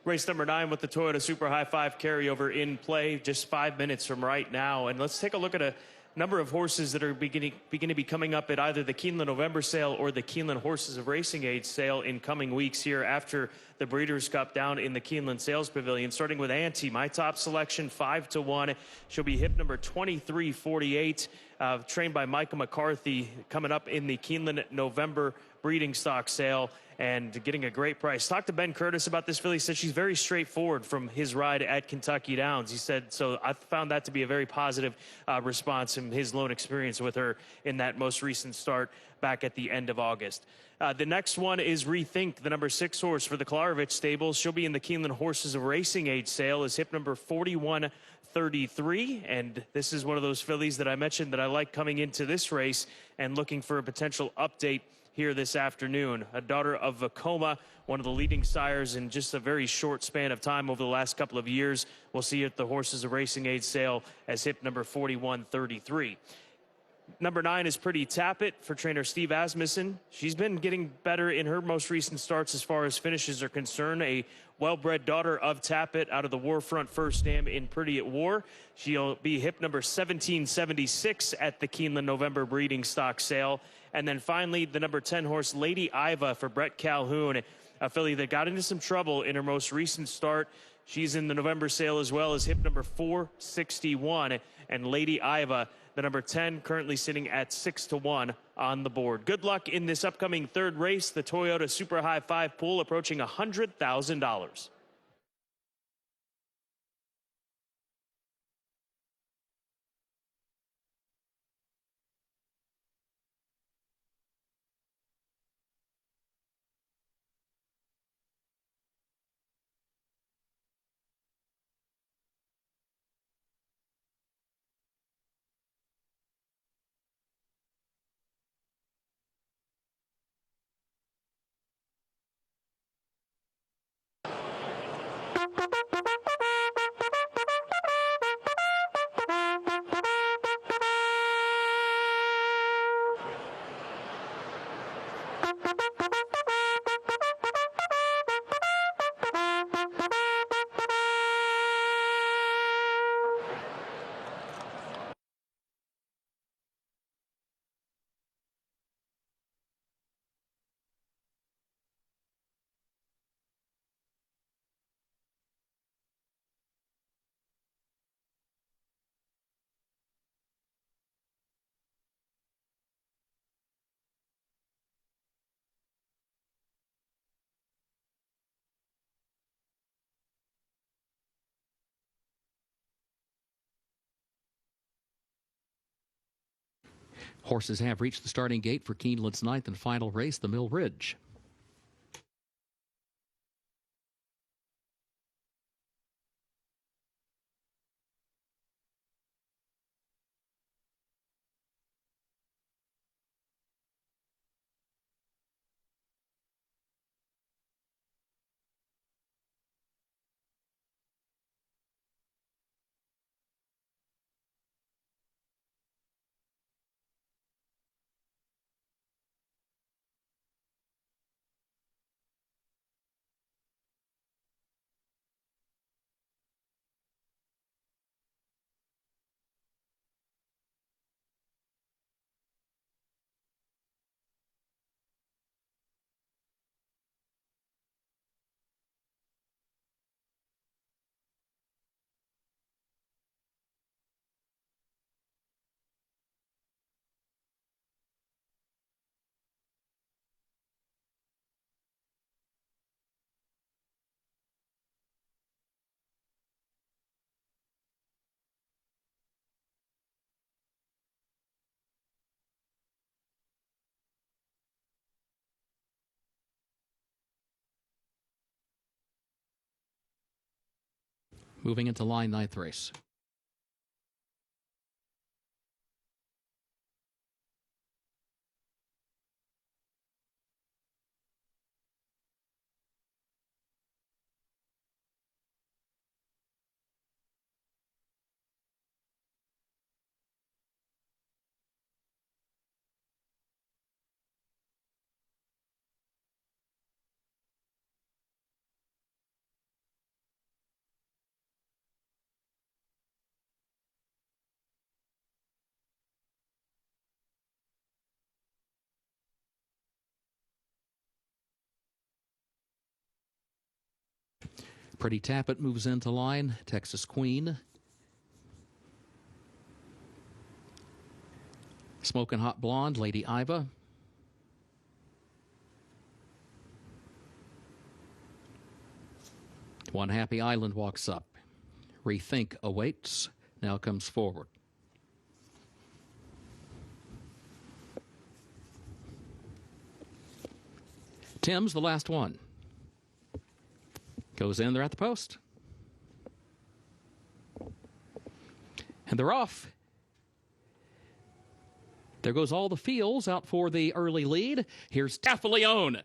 Race number 9 with the Toyota Super High 5 carryover in play just 5 minutes from right now. And let's take a look at a number of horses that are beginning to be coming up at either the Keeneland November sale or the Keeneland Horses of Racing Age sale in coming weeks here after the Breeders' Cup down in the Keeneland Sales Pavilion. Starting with Auntie, my top selection, 5-1. She'll be hip number 2348, trained by Michael McCarthy, coming up in the Keeneland November breeding stock sale and getting a great price. Talked to Ben Curtis about this filly. He said she's very straightforward from his ride at Kentucky Downs. He said, so I found that to be a very positive response from his lone experience with her in that most recent start back at the end of August. The next one is Rethink, the number 6 horse for the Klarovich stables. She'll be in the Keeneland Horses of Racing Age sale as hip number 4133. And this is one of those fillies that I mentioned that I like coming into this race and looking for a potential update here this afternoon. A daughter of Vacoma, one of the leading sires in just a very short span of time over the last couple of years. We'll see at the Horses of Racing Age sale as hip number 4133. Number 9 is Pretty Tappet for trainer Steve Asmussen. She's been getting better in her most recent starts as far as finishes are concerned. A well-bred daughter of Tappet out of the Warfront First Dam in Pretty at War. She'll be hip number 1776 at the Keeneland November breeding stock sale. And then finally, the number 10 horse, Lady Iva for Brett Calhoun, a filly that got into some trouble in her most recent start. She's in the November sale as well as hip number 461. And Lady Iva, the number 10, currently sitting at 6-1 on the board. Good luck in this upcoming third race, the Toyota Super High 5 pool approaching $100,000. Horses have reached the starting gate for Keeneland's 9th and final race, the Mill Ridge. Moving into line 9th race. Pretty Tappet moves into line. Texas Queen. Smoking Hot Blonde, Lady Iva. One Happy Island walks up. Rethink awaits. Now comes forward. Tim's the last one. Goes in, they're at the post. And they're off. There goes all the fields out for the early lead. Here's Taffaleone.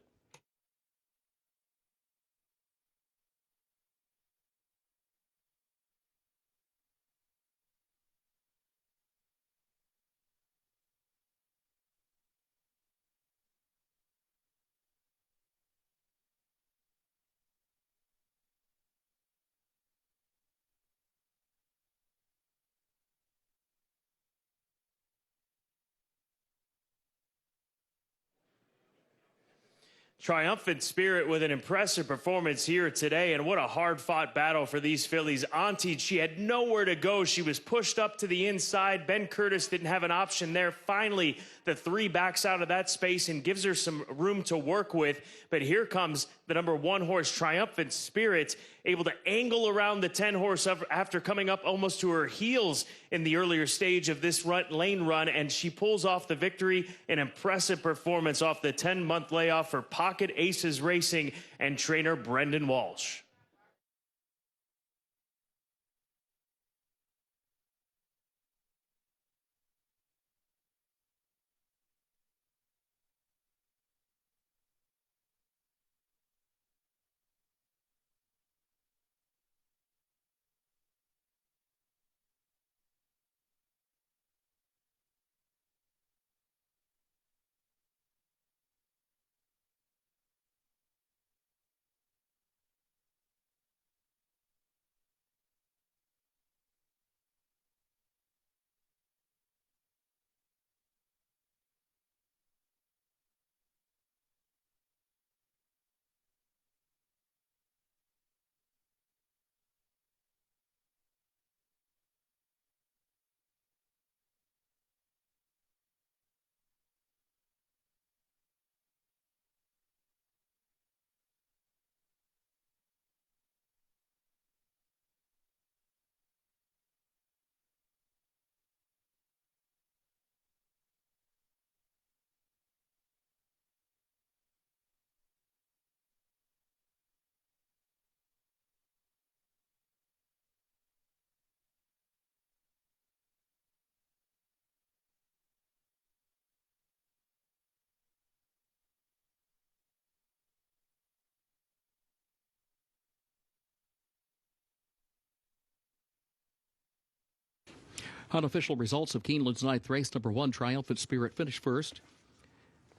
Triumphant Spirit with an impressive performance here today, and what a hard-fought battle for these fillies. Auntie, she had nowhere to go. She was pushed up to the inside. Ben Curtis didn't have an option there. Finally, the 3 backs out of that space and gives her some room to work with. But here comes the number 1 horse, Triumphant Spirit, able to angle around the 10 horse after coming up almost to her heels in the earlier stage of this lane run, and she pulls off the victory. An impressive performance off the 10-month layoff for Pocket Aces Racing and trainer Brendan Walsh. Unofficial results of Keeneland's 9th race. Number 1, Triumphant Spirit, finished first.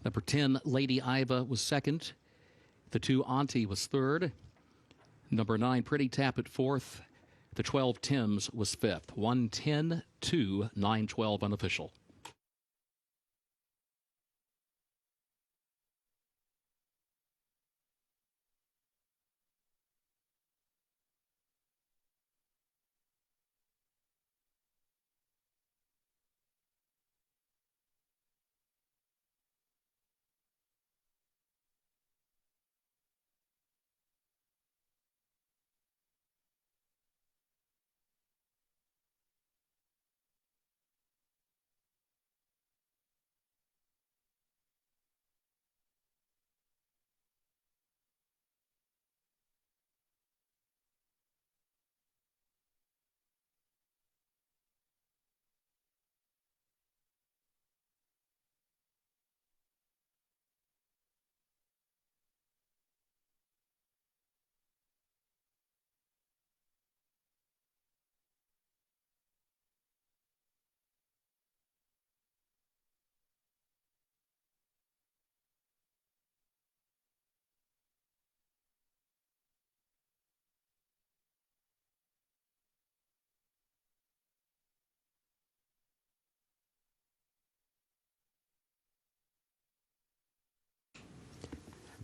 Number 10, Lady Iva, was second. The 2, Auntie, was third. Number 9, Pretty Tappet, fourth. The 12, Tim's, was fifth. 1:10, 2, 9:12 unofficial.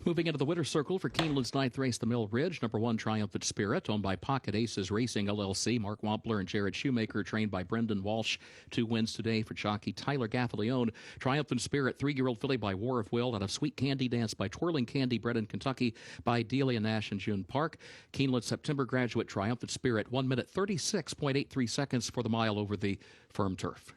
Moving into the winner's circle for Keeneland's ninth race, the Mill Ridge. Number 1, Triumphant Spirit, owned by Pocket Aces Racing LLC. Mark Wampler and Jared Shoemaker, trained by Brendan Walsh. 2 wins today for jockey Tyler Gaffalione. Triumphant Spirit, 3-year-old filly by War of Will out of Sweet Candy Dance by Twirling Candy, bred in Kentucky by Delia Nash and June Park. Keeneland September graduate Triumphant Spirit, 1 minute 36.83 seconds for the mile over the firm turf.